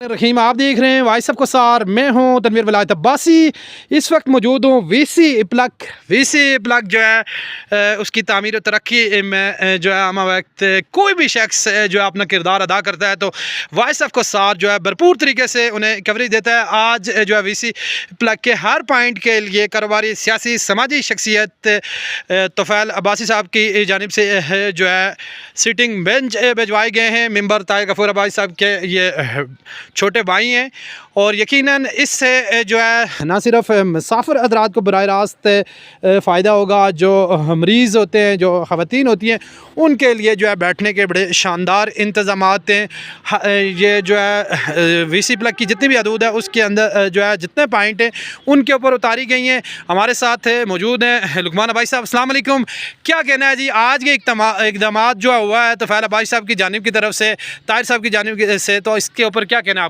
रहीम, आप देख रहे हैं वाइस ऑफ कोसार। मैं हूं तनवीर वलायत अब्बासी। इस वक्त मौजूद हूं वीसी प्लग जो है उसकी तामीर और तरक्की में जो है हम वक्त कोई भी शख्स जो है अपना किरदार अदा करता है तो वाइस ऑफ कोसार जो है भरपूर तरीके से उन्हें कवरेज देता है। आज जो है वीसी प्लग के हर पॉइंट के लिए कारोबारी, सियासी, समाजी शख्सियत तोफ़ैल अब्बासी साहब की जानिब से जो है सिटिंग बेंच भिजवाए गए हैं। मेंबर ताए गफूर अब्बासी साहब के ये छोटे भाई हैं और यकीनन इससे जो है ना सिर्फ मुसाफिर हज़रात को बराह रास्त फ़ायदा होगा, जो मरीज़ होते हैं, जो ख़वातीन होती हैं, उनके लिए जो है बैठने के बड़े शानदार इंतज़ामात हैं। ये जो है वीसी प्लग की जितनी भी हदूद है उसके अंदर जो है जितने पॉइंट हैं उनके ऊपर उतारी गई हैं। हमारे साथ मौजूद हैं लुकमान अब्बासी साहब। अस्सलाम वालेकुम। क्या कहना है जी आज के इक़दाम जो हुआ है तोफ़ैल अब्बासी साहब की जानिब की तरफ से, ताहिर साहब की जानिब से, तो इसके ऊपर क्या कहना